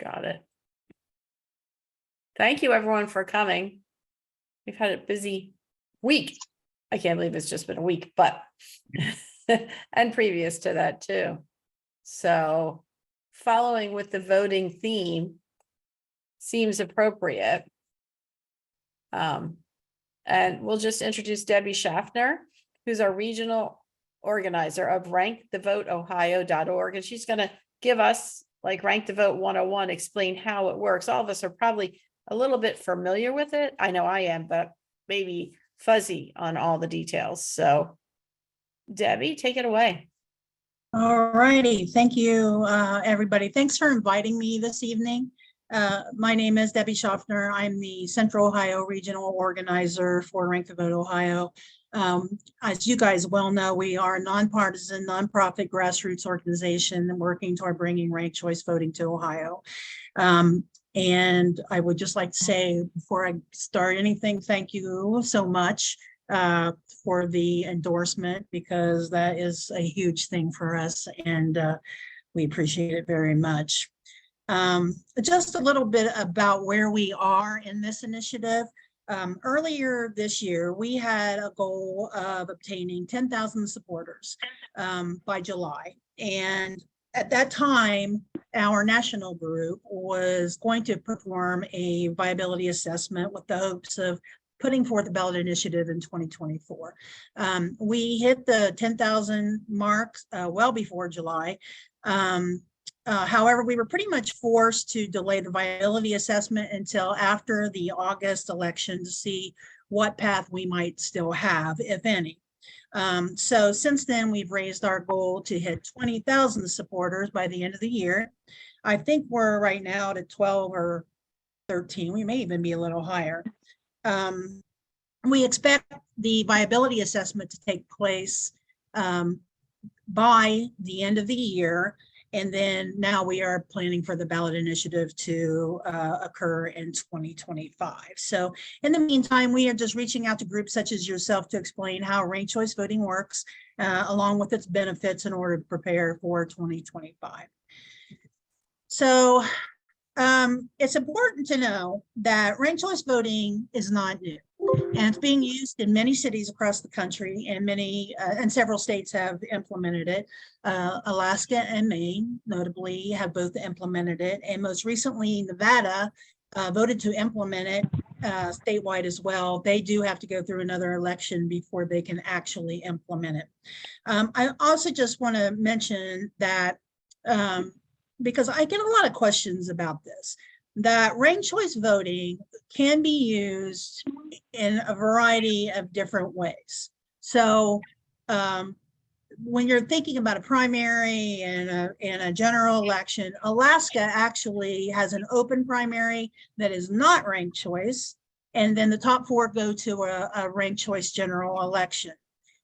Got it. Thank you, everyone, for coming. We've had a busy week. I can't believe it's just been a week, but and previous to that too. So following with the voting theme seems appropriate. And we'll just introduce Debbie Schaffner, who's our regional organizer of rankthevoteohio.org. And she's going to give us like Rank the Vote 101, explain how it works. All of us are probably a little bit familiar with it. I know I am, but maybe fuzzy on all the details. So Debbie, take it away. All righty. Thank you, everybody. Thanks for inviting me this evening. My name is Debbie Schaffner. I'm the Central Ohio Regional Organizer for Rank the Vote Ohio. As you guys well know, we are a nonpartisan, nonprofit grassroots organization working toward bringing ranked choice voting to Ohio. And I would just like to say, before I start anything, thank you so much for the endorsement, because that is a huge thing for us, and we appreciate it very much. Just a little bit about where we are in this initiative. Earlier this year, we had a goal of obtaining 10,000 supporters by July. And at that time, our national group was going to perform a viability assessment with the hopes of putting forth a ballot initiative in 2024. We hit the 10,000 mark well before July. However, we were pretty much forced to delay the viability assessment until after the August election to see what path we might still have, if any. So since then, we've raised our goal to hit 20,000 supporters by the end of the year. I think we're right now at 12 or 13. We may even be a little higher. We expect the viability assessment to take place by the end of the year. And then now we are planning for the ballot initiative to occur in 2025. So in the meantime, we are just reaching out to groups such as yourself to explain how ranked choice voting works, along with its benefits, in order to prepare for 2025. So it's important to know that ranked choice voting is not new, and it's being used in many cities across the country, and and several states have implemented it. Alaska and Maine, notably, have both implemented it, and most recently, Nevada voted to implement it statewide as well. They do have to go through another election before they can actually implement it. I also just want to mention that because I get a lot of questions about this, that ranked choice voting can be used in a variety of different ways. So when you're thinking about a primary and a general election, Alaska actually has an open primary that is not ranked choice, and then the top 4 go to a ranked choice general election.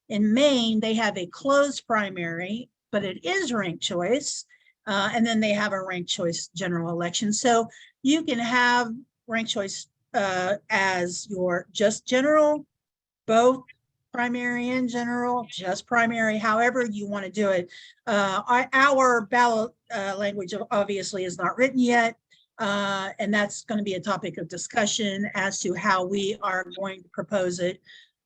In Maine, they have a closed primary, but it is ranked choice. And then they have a ranked choice general election. So you can have ranked choice as your just general, both primary and general, just primary, however you want to do it. Our ballot language obviously is not written yet. And that's going to be a topic of discussion as to how we are going to propose it.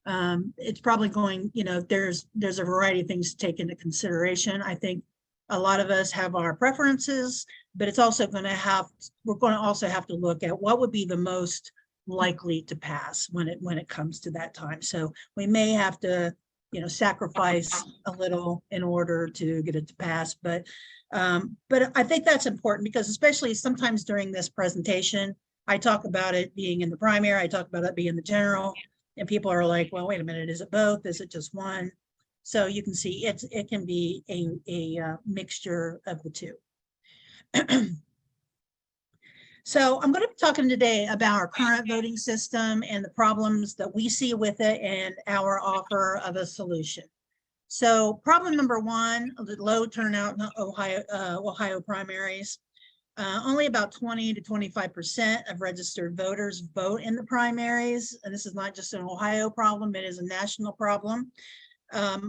It's probably going, there's a variety of things to take into consideration. I think a lot of us have our preferences, but it's also going to we're going to also have to look at what would be the most likely to pass when it comes to that time. So we may have to, sacrifice a little in order to get it to pass. But I think that's important, because especially sometimes during this presentation, I talk about it being in the primary, I talk about it being in the general, and people are like, well, wait a minute, is it both? Is it just one? So you can see it can be a mixture of the two. So I'm going to be talking today about our current voting system and the problems that we see with it and our offer of a solution. So problem number 1, the low turnout in Ohio primaries. Only about 20 to 25% of registered voters vote in the primaries. And this is not just an Ohio problem, it is a national problem.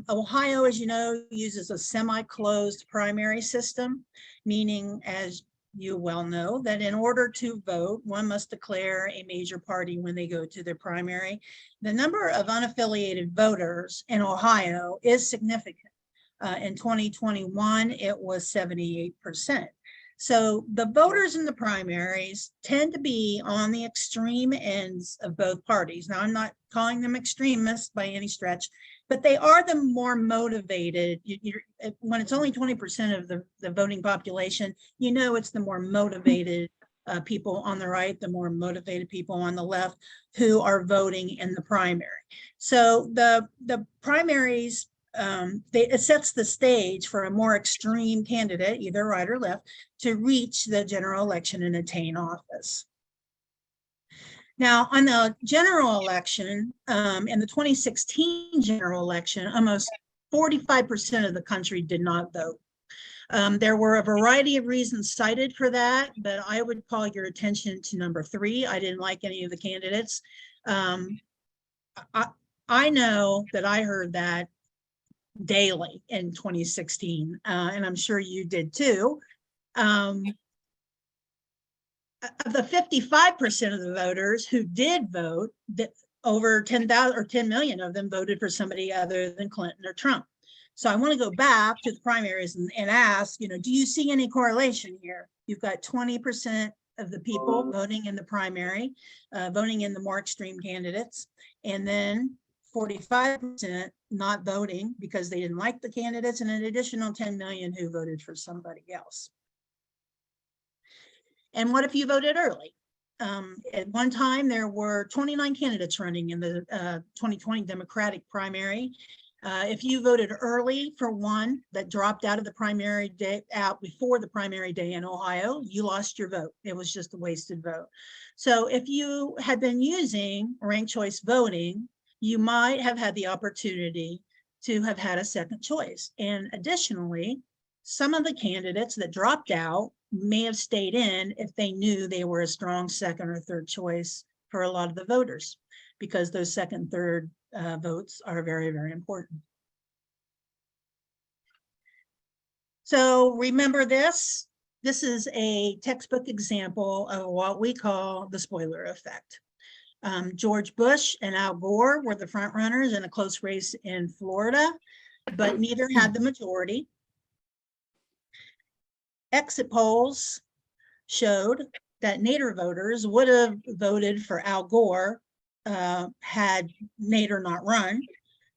Ohio, as you know, uses a semi-closed primary system, meaning as you well know that in order to vote, one must declare a major party when they go to their primary. The number of unaffiliated voters in Ohio is significant. In 2021, it was 78%. So the voters in the primaries tend to be on the extreme ends of both parties. Now, I'm not calling them extremists by any stretch, but they are the more motivated. When it's only 20% of the voting population, you know it's the more motivated people on the right, the more motivated people on the left who are voting in the primary. So the primaries, it sets the stage for a more extreme candidate, either right or left, to reach the general election and attain office. Now, on the general election, in the 2016 general election, almost 45% of the country did not vote. There were a variety of reasons cited for that, but I would call your attention to number 3. I didn't like any of the candidates. I know that I heard that daily in 2016, and I'm sure you did too. Of the 55% of the voters who did vote, that over 10,000 or 10 million of them voted for somebody other than Clinton or Trump. So I want to go back to the primaries and ask, do you see any correlation here? You've got 20% of the people voting in the primary, voting in the more extreme candidates, and then 45% not voting because they didn't like the candidates, and an additional 10 million who voted for somebody else. And what if you voted early? At one time, there were 29 candidates running in the 2020 Democratic primary. If you voted early for one that dropped out of the primary day, out before the primary day in Ohio, you lost your vote. It was just a wasted vote. So if you had been using ranked choice voting, you might have had the opportunity to have had a second choice. And additionally, some of the candidates that dropped out may have stayed in if they knew they were a strong second or third choice for a lot of the voters, because those second, third votes are very, very important. So remember this. This is a textbook example of what we call the spoiler effect. George Bush and Al Gore were the front runners in a close race in Florida, but neither had the majority. Exit polls showed that Nader voters would have voted for Al Gore had Nader not run,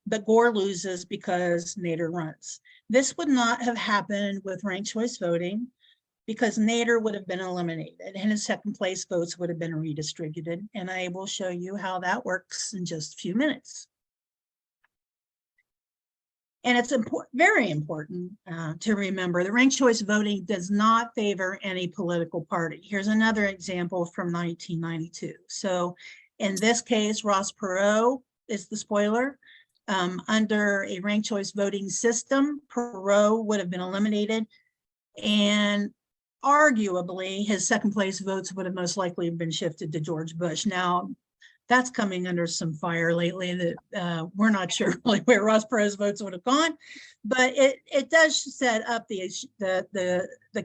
but Gore loses because Nader runs. This would not have happened with ranked choice voting because Nader would have been eliminated and his second place votes would have been redistributed. And I will show you how that works in just a few minutes. And it's very important to remember that ranked choice voting does not favor any political party. Here's another example from 1992. So in this case, Ross Perot is the spoiler. Under a ranked choice voting system, Perot would have been eliminated, and arguably his second place votes would have most likely been shifted to George Bush. Now, that's coming under some fire lately that we're not sure really where Ross Perot's votes would have gone, but it does set up the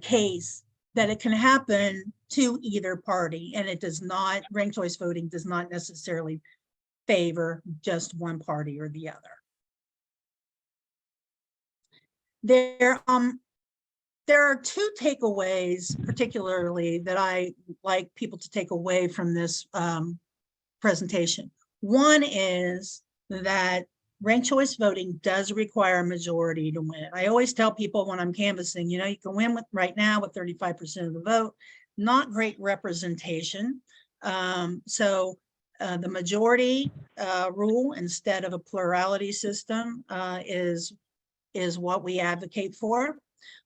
case that it can happen to either party, and it does not, ranked choice voting does not necessarily favor just one party or the other. There are two takeaways particularly that I like people to take away from this presentation. One is that ranked choice voting does require a majority to win. I always tell people when I'm canvassing, you can win right now with 35% of the vote, not great representation. So the majority rule instead of a plurality system is what we advocate for.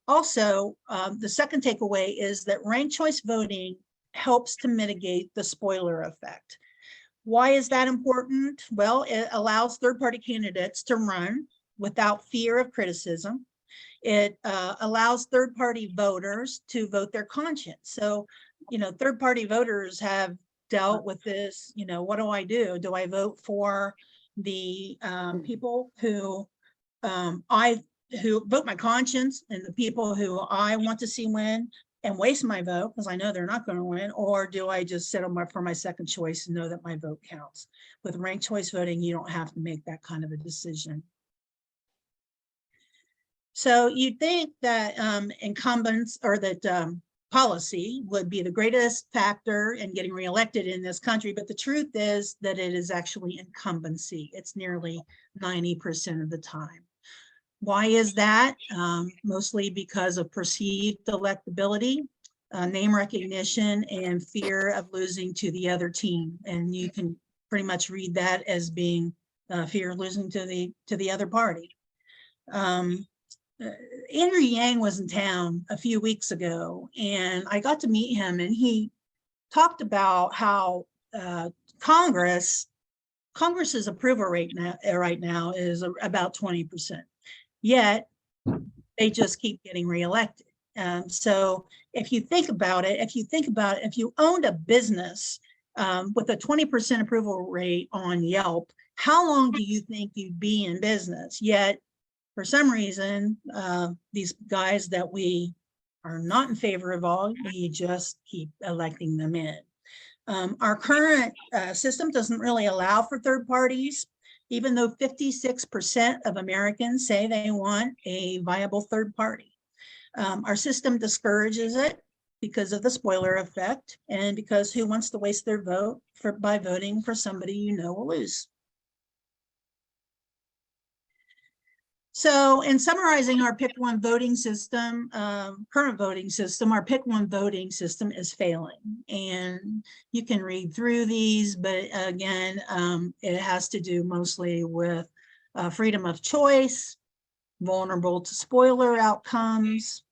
Also, the second takeaway is that ranked choice voting helps to mitigate the spoiler effect. Why is that important? Well, it allows third-party candidates to run without fear of criticism. It allows third-party voters to vote their conscience. So, third-party voters have dealt with this. What do I do? Do I vote for the people who who vote my conscience and the people who I want to see win? and waste my vote because I know they're not going to win? Or do I just settle for my second choice and know that my vote counts? With ranked choice voting, you don't have to make that kind of a decision. So you'd think that incumbents or that policy would be the greatest factor in getting reelected in this country, but the truth is that it is actually incumbency. It's nearly 90% of the time. Why is that? Mostly because of perceived electability, name recognition, and fear of losing to the other team. And you can pretty much read that as being fear of losing to the other party. Andrew Yang was in town a few weeks ago, and I got to meet him, and he talked about how Congress's approval rate right now is about 20%. Yet they just keep getting reelected. So if you think about it, if you owned a business with a 20% approval rate on Yelp, how long do you think you'd be in business? Yet for some reason, these guys that we are not in favor of all, we just keep electing them in. Our current system doesn't really allow for third parties, even though 56% of Americans say they want a viable third party. Our system discourages it because of the spoiler effect and because who wants to waste their vote by voting for somebody you know will lose. So in summarizing our pick one voting system, current voting system, our pick one voting system is failing. And you can read through these, but again, it has to do mostly with freedom of choice, vulnerable to spoiler outcomes,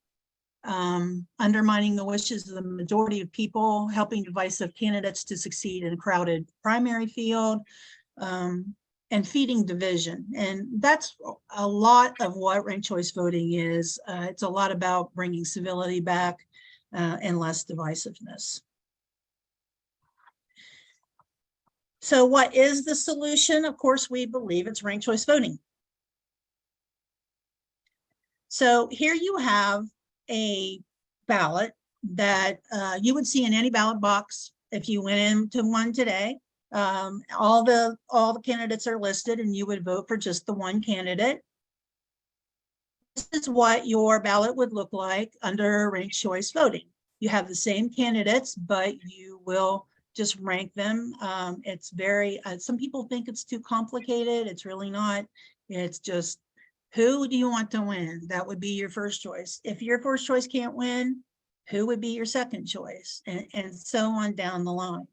undermining the wishes of the majority of people, helping divisive candidates to succeed in a crowded primary field, and feeding division. And that's a lot of what ranked choice voting is. It's a lot about bringing civility back and less divisiveness. So what is the solution? Of course, we believe it's ranked choice voting. So here you have a ballot that you would see in any ballot box if you went into one today. All the candidates are listed and you would vote for just the one candidate. This is what your ballot would look like under ranked choice voting. You have the same candidates, but you will just rank them. It's very, some people think it's too complicated. It's really not. It's just, who do you want to win? That would be your first choice. If your first choice can't win, who would be your second choice? And so on down the line.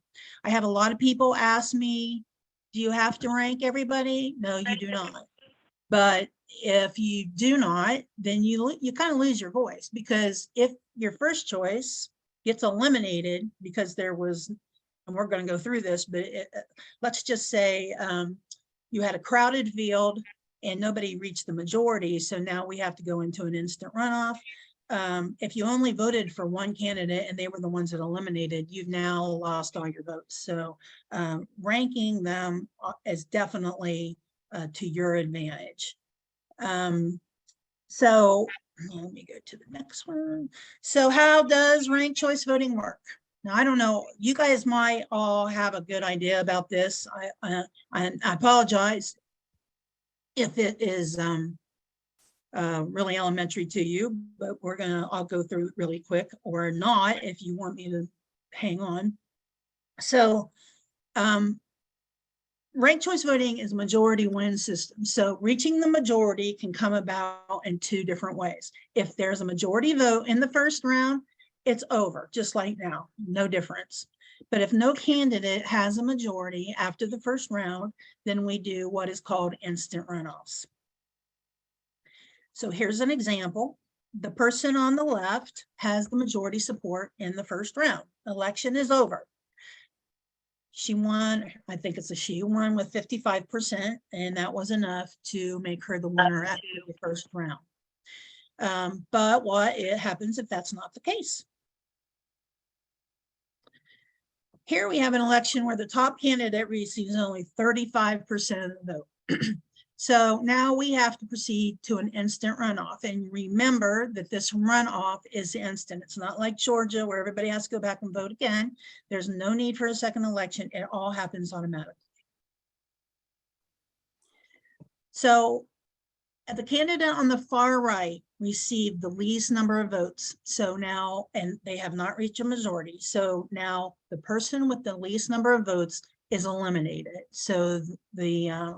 I have a lot of people ask me, do you have to rank everybody? No, you do not. But if you do not, then you kind of lose your voice, because if your first choice gets eliminated because there was, and we're going to go through this, but let's just say you had a crowded field and nobody reached the majority. So now we have to go into an instant runoff. If you only voted for one candidate and they were the ones that eliminated, you've now lost all your votes. So ranking them is definitely to your advantage. So let me go to the next one. So how does ranked choice voting work? Now, I don't know, you guys might all have a good idea about this. I apologize if it is really elementary to you, but I'll go through it really quick, or not if you want me to hang on. So ranked choice voting is a majority win system. So reaching the majority can come about in two different ways. If there's a majority vote in the first round, it's over, just like now, no difference. But if no candidate has a majority after the first round, then we do what is called instant runoffs. So here's an example. The person on the left has the majority support in the first round. Election is over. She won, I think it's a she, won with 55%, and that was enough to make her the winner after the first round. But what happens if that's not the case? Here we have an election where the top candidate receives only 35% of the vote. So now we have to proceed to an instant runoff. And remember that this runoff is instant. It's not like Georgia where everybody has to go back and vote again. There's no need for a second election. It all happens automatically. So the candidate on the far right received the least number of votes. So now, and they have not reached a majority. So now the person with the least number of votes is eliminated. So the,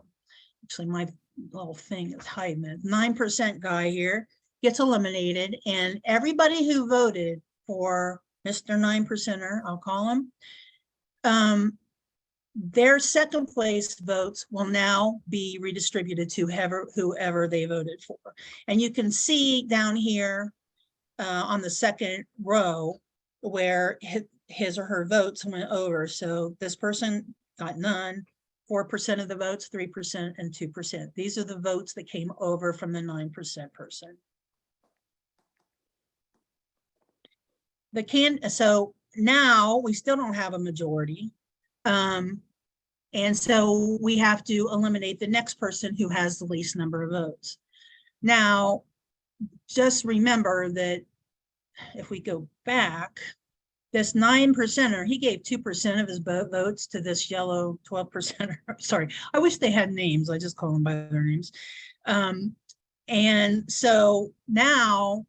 actually my little thing is hiding it. 9% guy here gets eliminated, and everybody who voted for Mr. 9%er, I'll call him, their second place votes will now be redistributed to whoever they voted for. And you can see down here on the second row where his or her votes went over. So this person got none, 4% of the votes, 3% and 2%. These are the votes that came over from the 9% person. So now we still don't have a majority. And so we have to eliminate the next person who has the least number of votes. Now, just remember that if we go back, this 9%er, he gave 2% of his votes to this yellow 12%er. Sorry, I wish they had names. I just call them by their names. And so now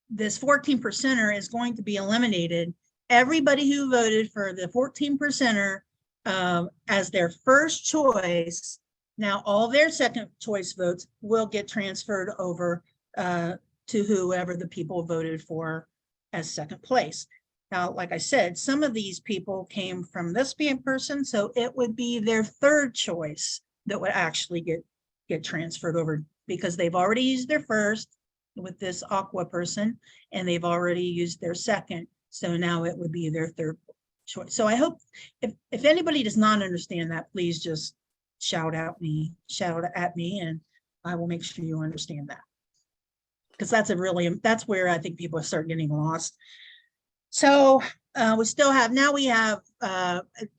this 14%er is going to be eliminated. Everybody who voted for the 14%er as their first choice, now all their second choice votes will get transferred over to whoever the people voted for as second place. Now, like I said, some of these people came from this person, so it would be their third choice that would actually get transferred over, because they've already used their first with this aqua person, and they've already used their second. So now it would be their third choice. So I hope if anybody does not understand that, please just shout at me, and I will make sure you understand that. Because that's where I think people start getting lost. So we have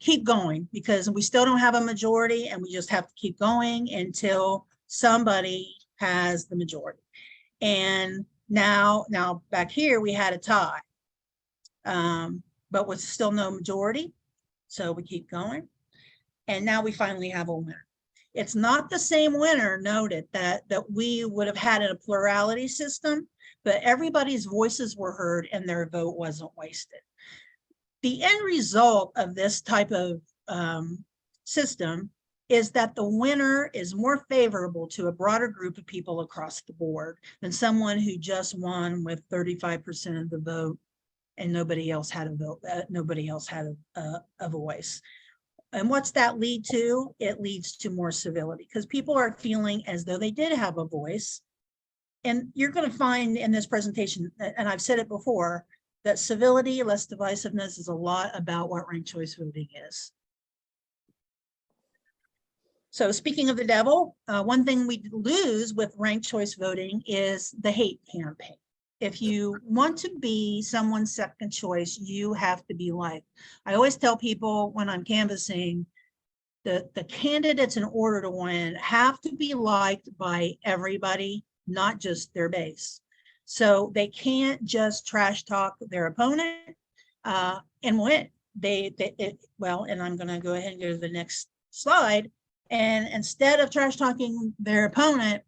keep going, because we still don't have a majority, and we just have to keep going until somebody has the majority. And now back here we had a tie, but with still no majority. So we keep going. And now we finally have a winner. It's not the same winner, noted, that we would have had in a plurality system, but everybody's voices were heard and their vote wasn't wasted. The end result of this type of system is that the winner is more favorable to a broader group of people across the board than someone who just won with 35% of the vote and nobody else had a vote, nobody else had a voice. And what's that lead to? It leads to more civility, because people are feeling as though they did have a voice. And you're going to find in this presentation, and I've said it before, that civility, less divisiveness is a lot about what ranked choice voting is. So speaking of the devil, one thing we lose with ranked choice voting is the hate campaign. If you want to be someone's second choice, you have to be liked. I always tell people when I'm canvassing that the candidates, in order to win, have to be liked by everybody, not just their base. So they can't just trash talk their opponent and win. Well, and I'm going to go ahead and go to the next slide. And instead of trash talking their opponent,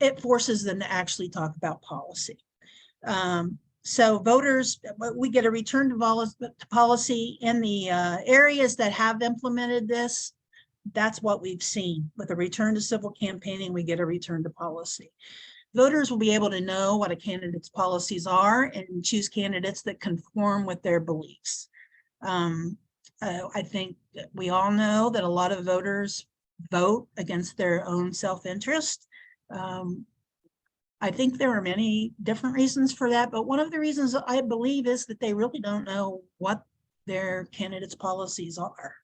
it forces them to actually talk about policy. So voters, we get a return to policy in the areas that have implemented this. That's what we've seen. With a return to civil campaigning, we get a return to policy. Voters will be able to know what a candidate's policies are and choose candidates that conform with their beliefs. I think that we all know that a lot of voters vote against their own self-interest. I think there are many different reasons for that, but one of the reasons I believe is that they really don't know what their candidates' policies are.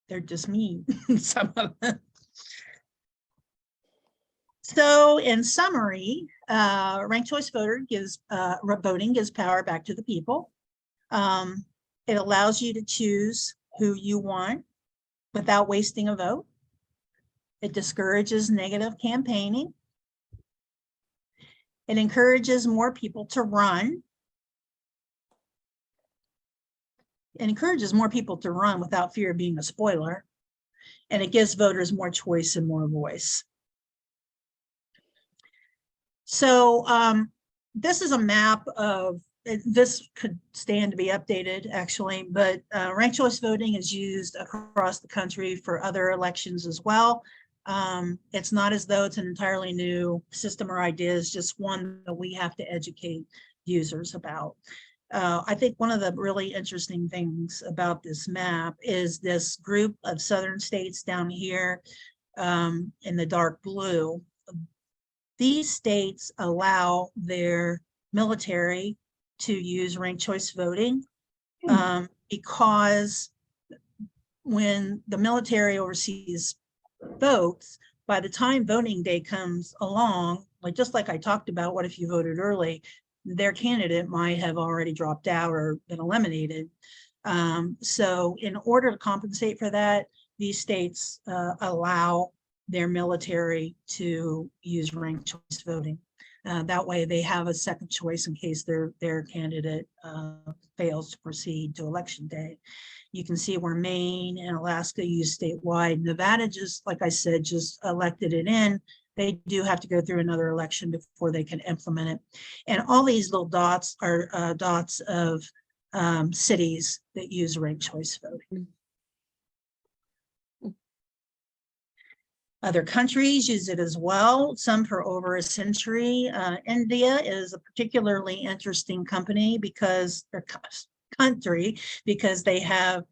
They're just mean, some of them. So in summary, ranked choice voting gives power back to the people. It allows you to choose who you want without wasting a vote. It discourages negative campaigning. It encourages more people to run. It encourages more people to run without fear of being a spoiler. And it gives voters more choice and more voice. So this is a map of, this could stand to be updated actually, but ranked choice voting is used across the country for other elections as well. It's not as though it's an entirely new system or idea, it's just one that we have to educate users about. I think one of the really interesting things about this map is this group of southern states down here in the dark blue. These states allow their military to use ranked choice voting because when the military oversees votes, by the time voting day comes along, like just like I talked about, what if you voted early? Their candidate might have already dropped out or been eliminated. So in order to compensate for that, these states allow their military to use ranked choice voting. That way they have a second choice in case their candidate fails to proceed to election day. You can see where Maine and Alaska use statewide. Nevada, just like I said, just elected it in. They do have to go through another election before they can implement it. And all these little dots are dots of cities that use ranked choice voting. Other countries use it as well, some for over a century. India is a particularly interesting company because, or country, because they have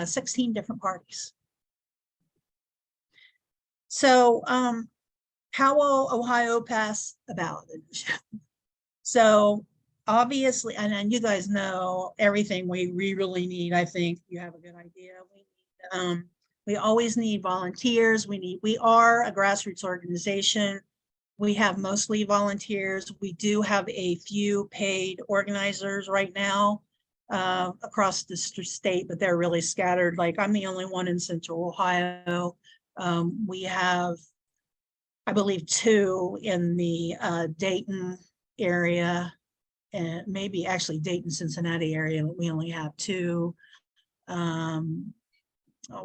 16 different parties. So how will Ohio pass a ballot initiative? So obviously, and you guys know everything we really need. I think you have a good idea. We always need volunteers. We are a grassroots organization. We have mostly volunteers. We do have a few paid organizers right now across the state, but they're really scattered. Like I'm the only one in Central Ohio. We have, I believe, 2 in the Dayton area, and maybe actually Dayton, Cincinnati area, but we only have 2.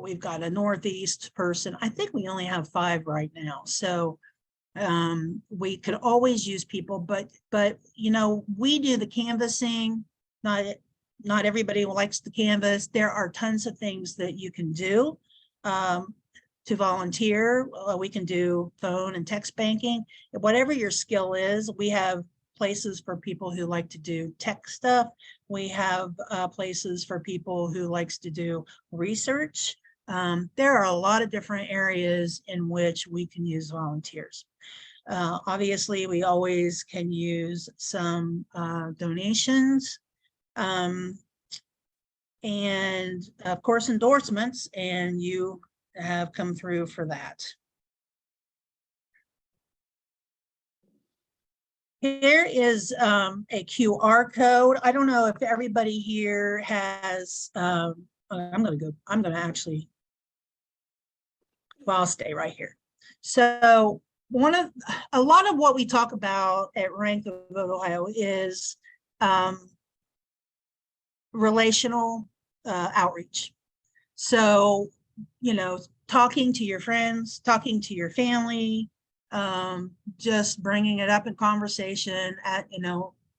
We've got a Northeast person. I think we only have 5 right now. So we could always use people, but you know, we do the canvassing. Not everybody likes to canvass. There are tons of things that you can do to volunteer. We can do phone and text banking. Whatever your skill is, we have places for people who like to do tech stuff. We have places for people who likes to do research. There are a lot of different areas in which we can use volunteers. Obviously, we always can use some donations and of course endorsements, and you have come through for that. Here is a QR code. I don't know if everybody I'm going to actually, well, I'll stay right here. So a lot of what we talk about at Rank the Vote Ohio is relational outreach. So, you know, talking to your friends, talking to your family, just bringing it up in conversation,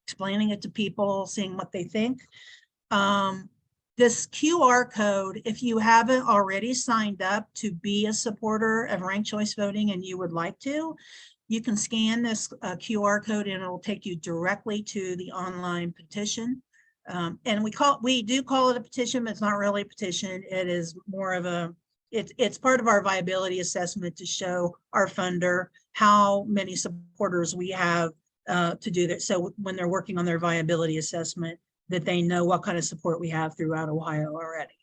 explaining it to people, seeing what they think. This QR code, if you haven't already signed up to be a supporter of ranked choice voting and you would like to, you can scan this QR code and it will take you directly to the online petition. And we do call it a petition, but it's not really a petition. It is more of it's part of our viability assessment to show our funder how many supporters we have to do that. So when they're working on their viability assessment, that they know what kind of support we have throughout Ohio already.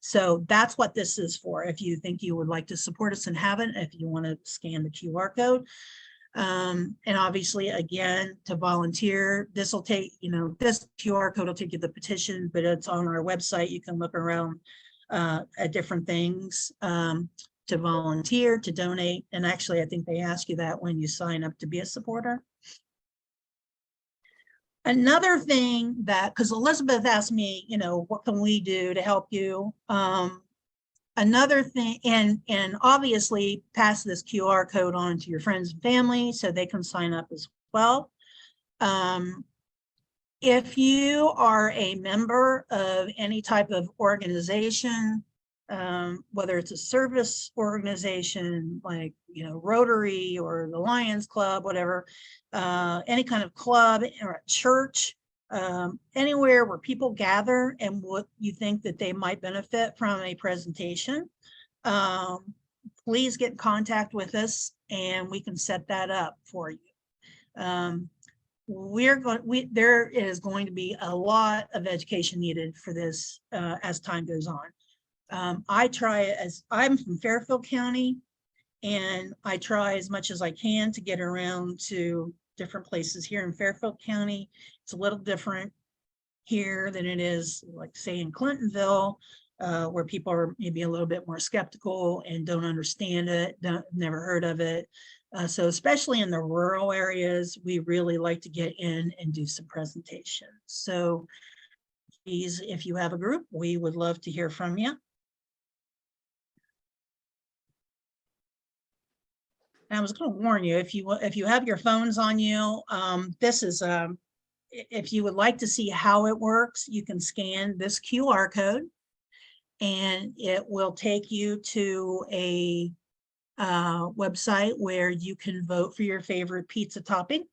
So that's what this is for. If you think you would like to support us and haven't, if you want to scan the QR code. And obviously, again, to volunteer, this will take, this QR code will take you to the petition, but it's on our website. You can look around at different things. to volunteer, to donate. And actually, I think they ask you that when you sign up to be a supporter. Another thing that, because Elizabeth asked me, you know, what can we do to help you? Another thing, and obviously pass this QR code on to your friends and family so they can sign up as well. If you are a member of any type of organization, whether it's a service organization like, you know, Rotary or the Lions Club, whatever, any kind of club or a church, anywhere where people gather and what you think that they might benefit from a presentation, please get in contact with us and we can set that up for you. There is going to be a lot of education needed for this as time goes on. I'm from Fairfield County, and I try as much as I can to get around to different places here in Fairfield County. It's a little different here than it is, like, say, in Clintonville, where people are maybe a little bit more skeptical and don't understand it, never heard of it. So especially in the rural areas, we really like to get in and do some presentations. So please, if you have a group, we would love to hear from you. And I was going to warn you, if you have your phones on you, this is if you would like to see how it works, you can scan this QR code and it will take you to a website where you can vote for your favorite pizza topping.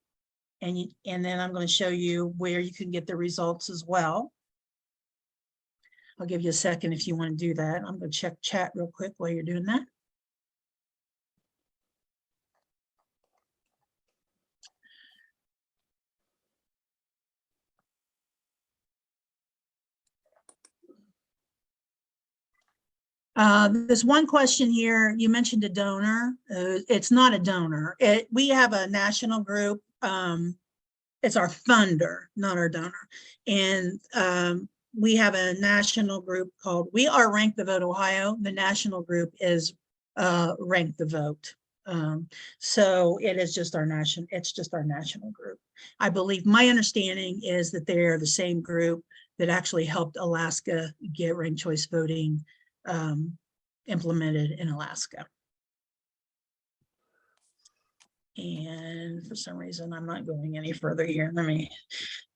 And then I'm going to show you where you can get the results as well. I'll give you a second if you want to do that. I'm going to check chat real quick while you're doing that. There's one question here. You mentioned a donor. It's not a donor. We have a national group. It's our funder, not our donor. And we have a national group called We Are Rank the Vote Ohio. The national group is Rank the Vote. So it is just our national, it's just our national group. I believe, my understanding is that they're the same group that actually helped Alaska get ranked choice voting implemented in Alaska. And for some reason, I'm not going any further here.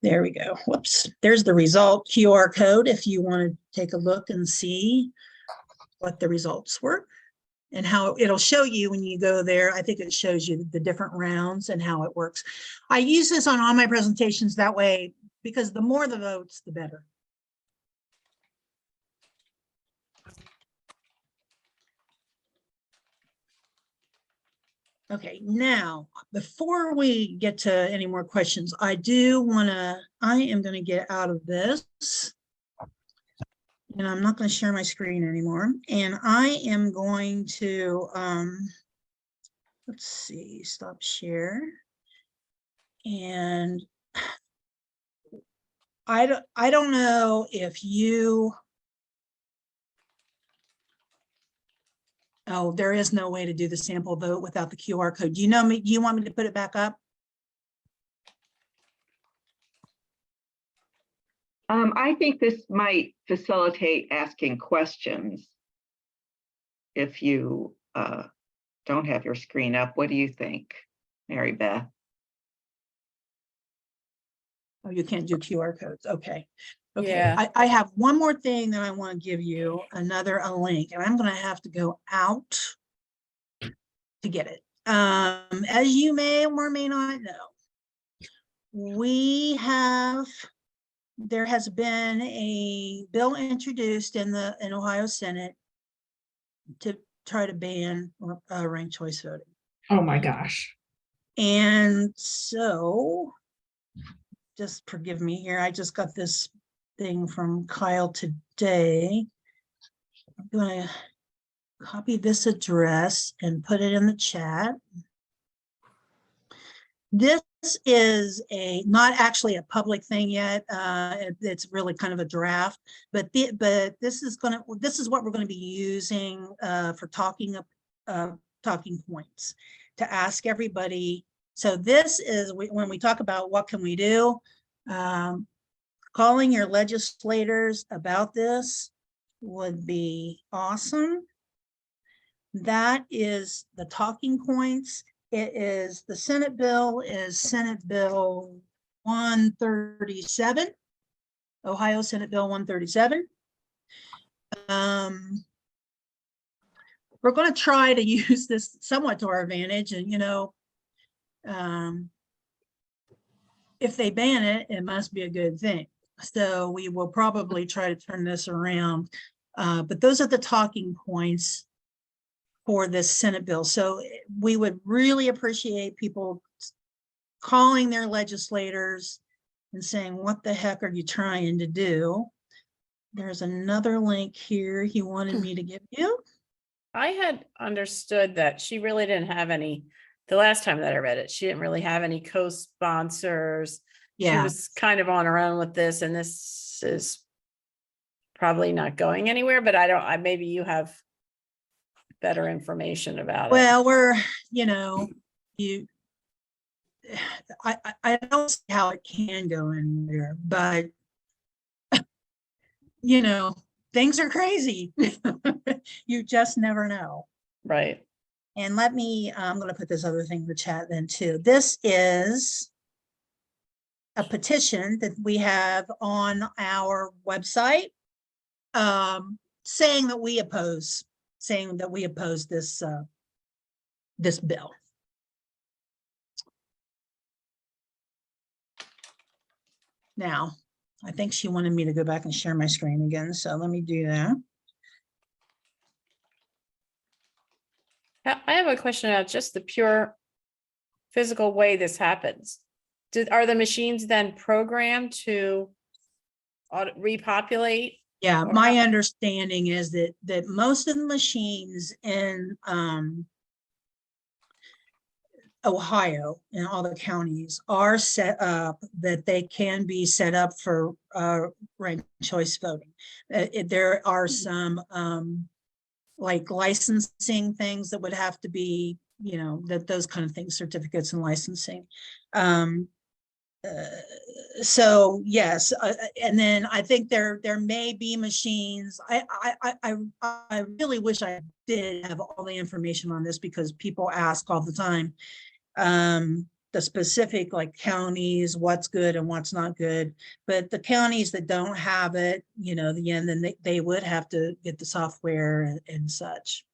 There we go. Whoops. There's the result QR code if you want to take a look and see what the results were and how it'll show you when you go there. I think it shows you the different rounds and how it works. I use this on all my presentations that way, because the more the votes, the better. Okay, now, before we get to any more questions, I am going to get out of this. And I'm not going to share my screen anymore. And I am going to, let's see, stop share. And I don't know if you, oh, there is no way to do the sample vote without the QR code. Do you want me to put it back up? I think this might facilitate asking questions. If you don't have your screen up, what do you think, Mary Beth? Oh, you can't do QR codes. Okay. Okay. Yeah. I have one more thing that I want to give you, a link, and I'm going to have to go out to get it. As you may or may not know, there has been a bill introduced in Ohio Senate to try to ban ranked choice voting. Oh my gosh. And so, just forgive me here. I just got this thing from Kyle today. I'm going to copy this address and put it in the chat. This is not actually a public thing yet. It's really kind of a draft, but this is what we're going to be using for talking points to ask everybody. So this is when we talk about what can we do, calling your legislators about this would be awesome. That is the talking points. It is the Senate bill is Senate Bill 137, Ohio Senate Bill 137. We're going to try to use this somewhat to our advantage, and if they ban it, it must be a good thing. So we will probably try to turn this around. But those are the talking points for this Senate bill. So we would really appreciate people calling their legislators and saying, what the heck are you trying to do? There's another link here he wanted me to give you. I had understood that she really didn't have any, the last time that I read it, she didn't really have any co-sponsors. She Yeah. was kind of on her own with this, and this is probably not going anywhere, but maybe you have better information about it. Well, I don't see how it can go anywhere, but things are crazy. You just never know. Right. And I'm going to put this other thing in the chat then too. This is a petition that we have on our website, saying that we oppose this bill. Now, I think she wanted me to go back and share my screen again, so let me do that. I have a question about just the pure physical way this happens. Are the machines then programmed to repopulate? Yeah, Or my how- understanding is that most of the machines in Ohio and all the counties are set up that they can be set up for ranked choice voting. There are some like licensing things that would have to be, those kind of things, certificates and licensing. So yes, and then I think there may be machines. I really wish I did have all the information on this, because people ask all the time the specific counties, what's good and what's not good. But the counties that don't have it, then they would have to get the software and such.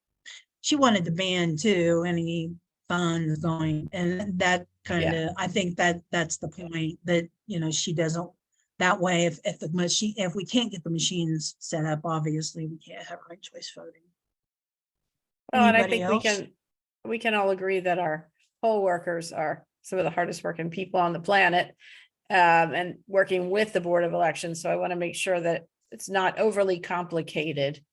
She wanted to ban too any funds going, and that kind of, I think that's the point, that she doesn't, that way if we can't get the machines set up, obviously we can't have ranked choice voting. Oh, and I Anybody think else? we can all agree that our poll workers are some of the hardest working people on the planet, and working with the Board of Elections. So I want to make sure that it's not overly complicated.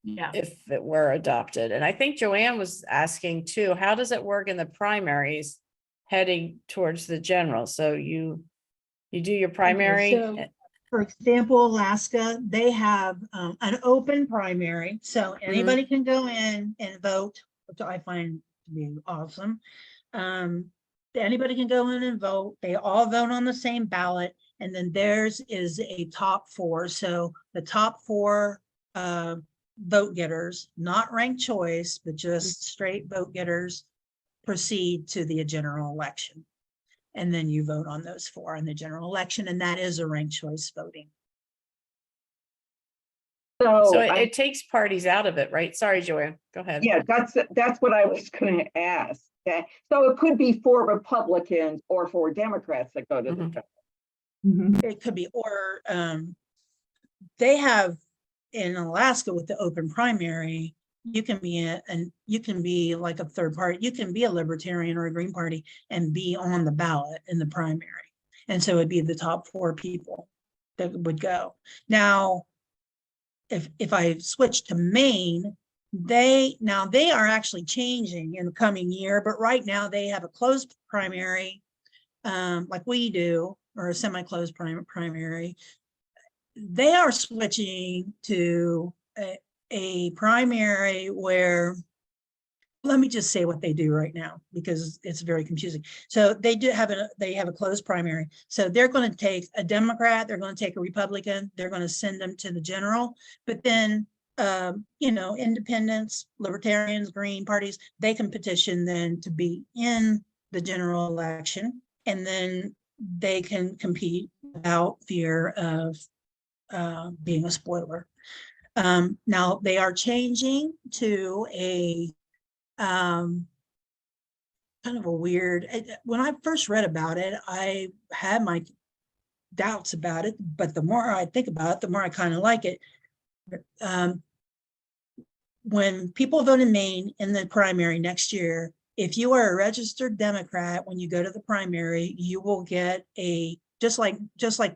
Yeah. If it were adopted. And I think Joanne was asking too, how does it work in the primaries heading towards the general? So you do your primary. so for example, Alaska, they have an open primary, so anybody can go in and vote, which I find to be awesome. Anybody can go in and vote. They all vote on the same ballot, and then theirs is a top four. So the top four vote getters, not ranked choice, but just straight vote getters, proceed to the general election. And then you vote on those four in the general election, and that is a ranked choice voting. So it takes parties out of it, right? Sorry, Joanne, go ahead. Yeah, that's what I was going to ask. Okay, so it could be for Republicans or for Democrats that go to the general. It could be, or they have in Alaska with the open primary, you can be like a third party. You can be a Libertarian or a Green Party and be on the ballot in the primary. And so it'd be the top four people that would go. Now, if I switch to Maine, they are actually changing in the coming year, but right now they have a closed primary like we do, or a semi-closed primary, they are switching to a primary where, let me just say what they do right now because it's very confusing. So they have a closed primary. So they're going to take a Democrat, they're going to take a Republican, they're going to send them to the general, but then independents, libertarians, green parties, they can petition then to be in the general election, and then they can compete without fear of being a spoiler. Now they are changing to a kind of a weird, when I first read about it, I had my doubts about it, but the more I think about it, the more I kind of like it. When people vote in Maine in the primary next year, if you are a registered Democrat, when you go to the primary, you will get just like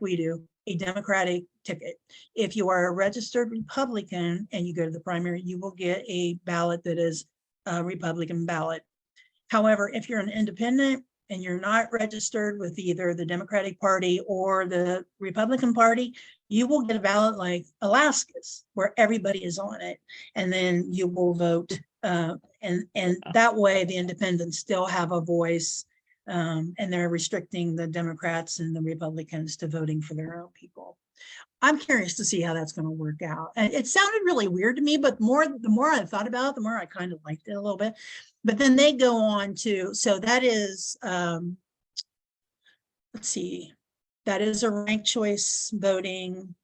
we do, a Democratic ticket. If you are a registered Republican and you go to the primary, you will get a ballot that is a Republican ballot. However, if you're an independent and you're not registered with either the Democratic Party or the Republican Party, you will get a ballot like Alaska's, where everybody is on it, and then you will vote. And that way, the independents still have a voice, and they're restricting the Democrats and the Republicans to voting for their own people. I'm curious to see how that's going to work out. And it sounded really weird to me, but the more I thought about it, the more I kind of liked it a little bit. But then they go on to, so that is, let's see, that is a ranked choice voting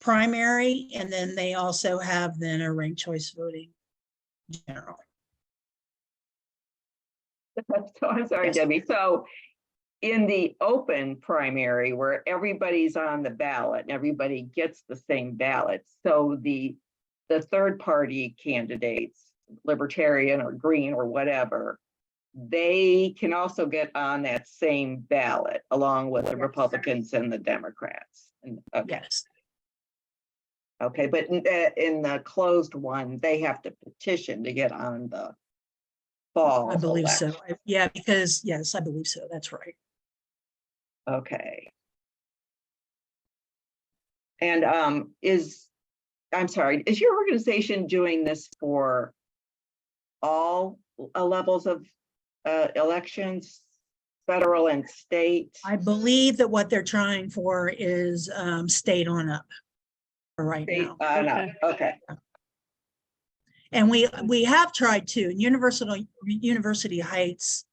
primary. And then they also have then a ranked choice voting general. So I'm sorry, Yes. Debbie. So in the open primary where everybody's on the ballot and everybody gets the same ballot, so the third party candidates, libertarian or green or whatever, they can also get on that same ballot along with the Republicans and the Democrats. Okay. Yes. Okay, but in the closed one, they have to petition to get on the fall. I believe election. so. Yeah, because yes, I believe so. That's right. Okay. And I'm sorry, is your organization doing this for all levels of elections, federal and state? I believe that what they're trying for is state on up for right State, now. no, okay. And we have tried to, in University Heights,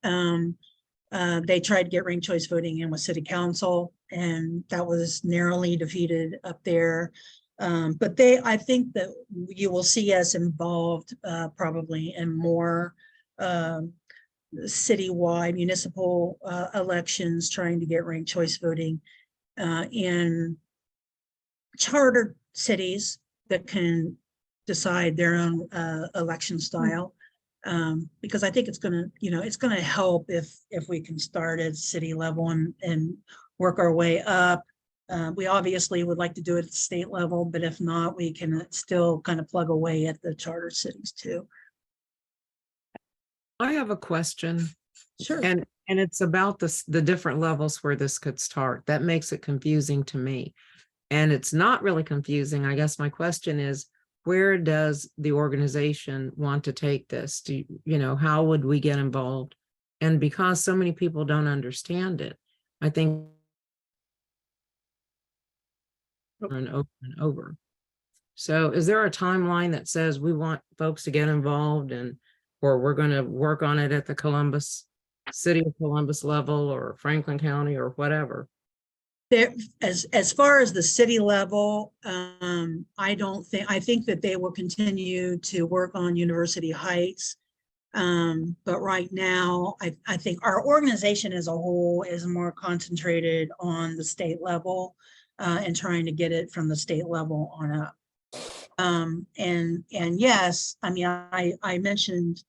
they tried to get ranked choice voting in with city council, and that was narrowly defeated up there. But I think that you will see us involved probably in more citywide municipal elections, trying to get ranked choice voting in chartered cities that can decide their own election style. Because I think it's gonna help if we can start at city level and work our way up. We obviously would like to do it at the state level, but if not, we can still kind of plug away at the charter cities too. I have a question, Sure. and it's about the different levels where this could start. That makes it confusing to me. And it's not really confusing. I guess my question is, where does the organization want to take this? How would we get involved? And because so many people don't understand it, I think and over and over. So is there a timeline that says we want folks to get involved, or we're going to work on it at the city of Columbus level or Franklin County or whatever? There, as far as the city level, I think that they will continue to work on University Heights. But right now, I think our organization as a whole is more concentrated on the state level and trying to get it from the state level on up. And yes, I mean, I mentioned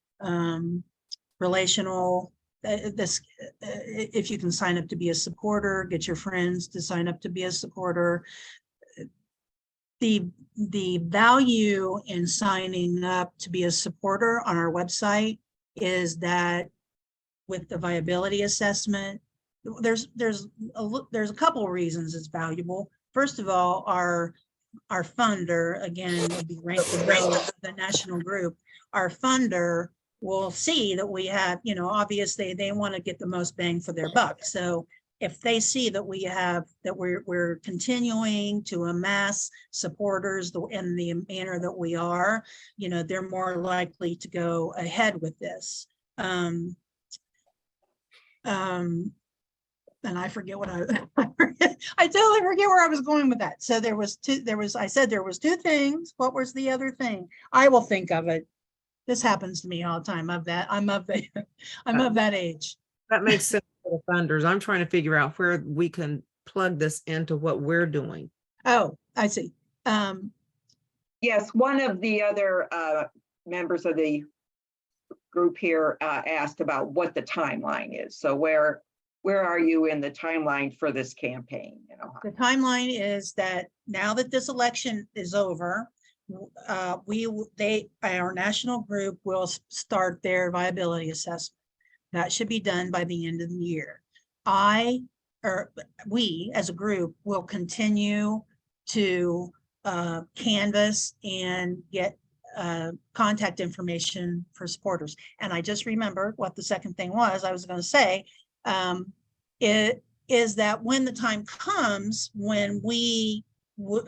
relational. If you can sign up to be a supporter, get your friends to sign up to be a supporter. The value in signing up to be a supporter on our website is that with the viability assessment. There's a couple of reasons it's valuable. First of all, our funder, again, would be Rank the Vote, the national group. Our funder will see that we have, you know, obviously they want to get the most bang for their buck. So if they see that we have, that we're continuing to amass supporters in the manner that we are, you know, they're more likely to go ahead with this. And I forget what I totally forget where I was going with that. So I said there was two things. What was the other thing? I will think of it. This happens to me all the time. I'm of that age. That makes sense for the funders. I'm trying to figure out where we can plug this into what we're doing. Oh, I see. Yes, one of the other members of the group here asked about what the timeline is. So where are you in the timeline for this campaign? You know, The timeline is that now that this election is over, our national group will start their viability assessment. That should be done by the end of the year. We as a group will continue to canvass and get contact information for supporters. And I just remembered what the second thing was I was going to say. It is that when the time comes, when we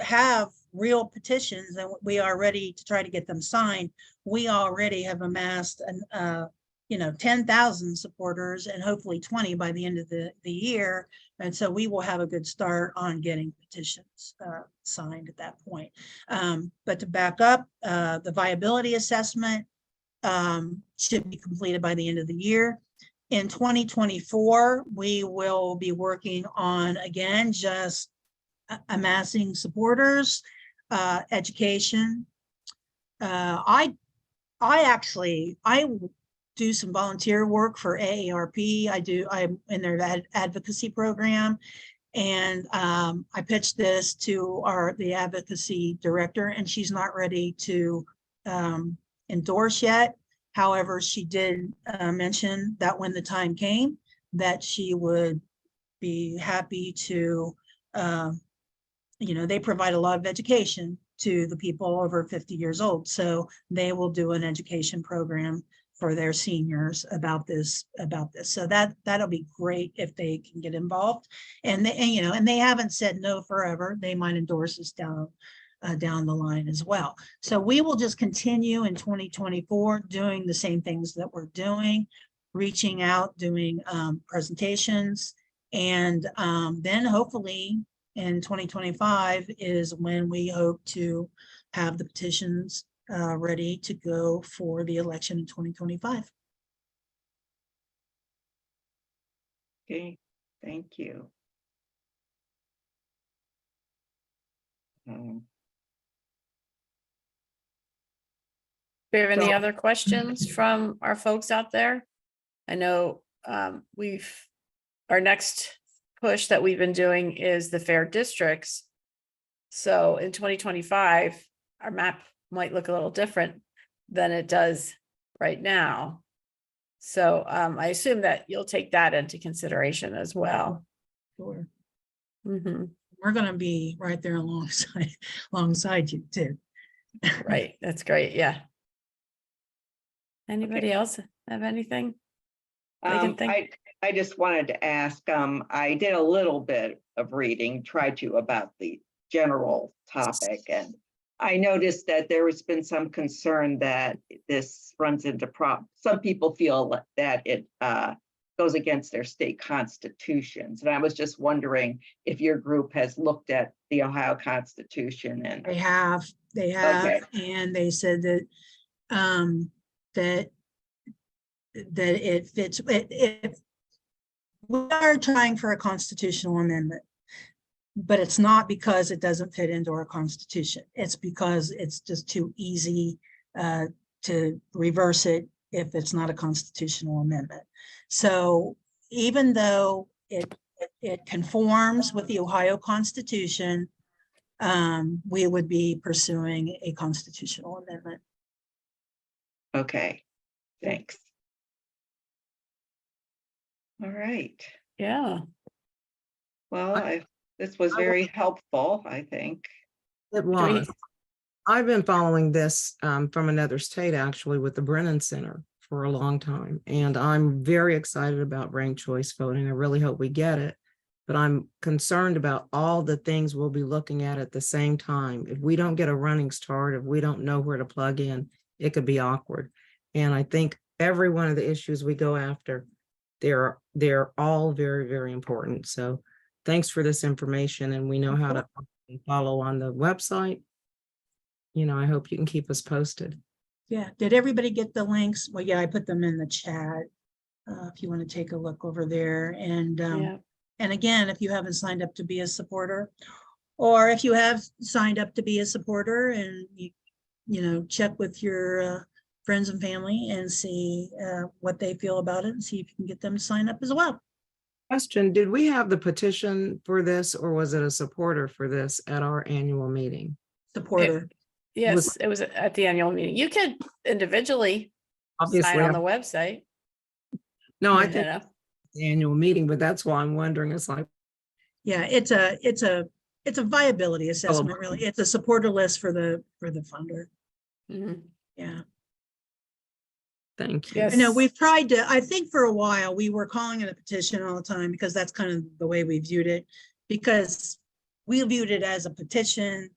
have real petitions and we are ready to try to get them signed, we already have amassed 10,000 supporters and hopefully 20 by the end of the year. And so we will have a good start on getting petitions signed at that point. But to back up, the viability assessment should be completed by the end of the year. In 2024, we will be working on, again, just amassing supporters, education. I do some volunteer work for AARP. I'm in their advocacy program. And I pitched this to the advocacy director, and she's not ready to endorse yet. However, she did mention that when the time came, that she would be happy to, they provide a lot of education to the people over 50 years old. So they will do an education program for their seniors about this. So that'll be great if they can get involved. And they haven't said no forever. They might endorse us down the line as well. So we will just continue in 2024 doing the same things that we're doing, reaching out, doing presentations, and then hopefully in 2025 is when we hope to have the petitions ready to go for the election in 2025. okay, thank you. Do you have any So- other questions from our folks out there? I know our next push that we've been doing is the fair districts. So in 2025, our map might look a little different than it does right now. So I assume that you'll take that into consideration as well. Sure. Mhm. We're going to be right there alongside you too. Right, that's great, yeah. Anybody else have anything? They can think. I just wanted to ask, I did a little bit of reading, tried to about the general topic, and I noticed that there has been some concern that this runs into some people feel that it goes against their state constitutions. And I was just wondering if your group has looked at the Ohio Constitution. And They have, Okay. and they said that that it fits. We are trying for a constitutional amendment, but it's not because it doesn't fit into our Constitution. It's because it's just too easy to reverse it if it's not a constitutional amendment. So even though it conforms with the Ohio Constitution, we would be pursuing a constitutional amendment. okay, thanks. All right. Yeah. Well, this was very helpful, I think. It Do we- was. I've been following this from another state, actually, with the Brennan Center for a long time. And I'm very excited about ranked choice voting. I really hope we get it. But I'm concerned about all the things we'll be looking at the same time. If we don't get a running start, if we don't know where to plug in, it could be awkward. And I think every one of the issues we go after, they're all very, very important. So thanks for this information, and we know how to follow on the website. You know, I hope you can keep us posted. Yeah, did everybody get the links? Well, yeah, I put them in the chat. If you want to take a look over there, Yeah. and again, if you haven't signed up to be a supporter, or if you have signed up to be a supporter and you know, check with your friends and family and see what they feel about it and see if you can get them to sign up as well. Question, did we have the petition for this, or was it a supporter for this at our annual meeting? Supporter. Yes, it was at the annual meeting. You could individually sign Obviously, on the website. no, I you think know. the annual meeting, but that's why I'm wondering, it's like, Yeah, it's a viability assessment, really. It's a supporter list for the funder. Mhm. Yeah. thank you. Yes. I know we've tried to, I think for a while, we were calling it a petition all the time because that's kind of the way we viewed it. Because we viewed it as a petition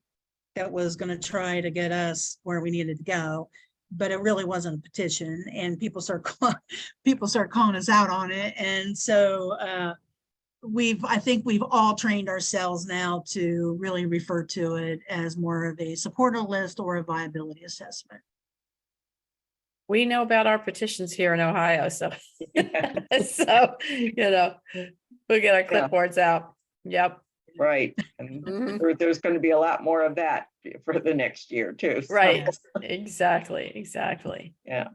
that was going to try to get us where we needed to go. But it really wasn't a petition, and people start calling us out on it. And so I think we've all trained ourselves now to really refer to it as more of a supporter list or a viability assessment. We know about our petitions here in Ohio, so. So, you know, we'll get our Yeah. clipboards out. Yep. Right. And Mhm. there's going to be a lot more of that for the next year too. so, Right. Exactly. Yeah.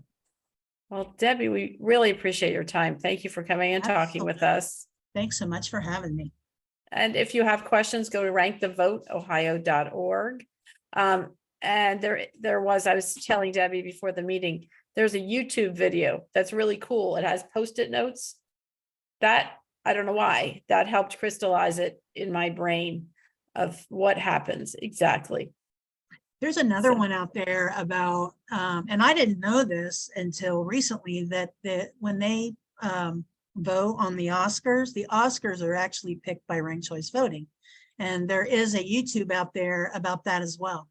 Well, Debbie, we really appreciate your time. Thank you for coming and talking with us. Thanks so much for having me. And if you have questions, go to rankthevoteohio.org. And I was telling Debbie before the meeting, there's a YouTube video that's really cool. It has Post-it notes. That, I don't know why, that helped crystallize it in my brain of what happens exactly. There's another So- one out there about, and I didn't know this until recently, that when they vote on the Oscars are actually picked by ranked choice voting. And there is a YouTube out there about that as well.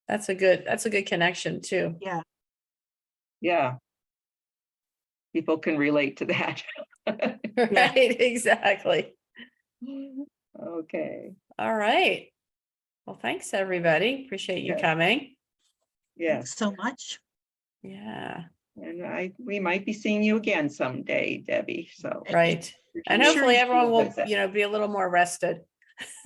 That's a good connection too. Yeah. Yeah. People can relate to that. Right, exactly. Okay. All right. Well, thanks, everybody. Appreciate you Yeah. coming. Yes. Thanks so much. Yeah, And we might be seeing you again someday, Debbie. So. right. And I'm sure hopefully you everyone will, visit. be a little more rested.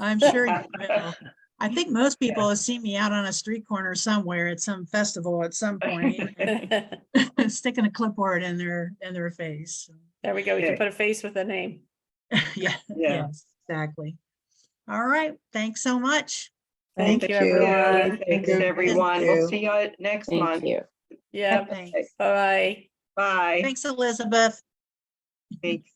I'm sure you will. I think most people have seen me out on a street corner somewhere at some festival at some point, There sticking a clipboard in their face. we go. We can Okay. put a face with a name. Yeah, Yeah. yes, exactly. All right, thanks so much. Thank you, everyone. Thanks, everyone. We'll see you next month. Yeah, Thanks. bye-bye. Bye. Thanks, Elizabeth. Thanks.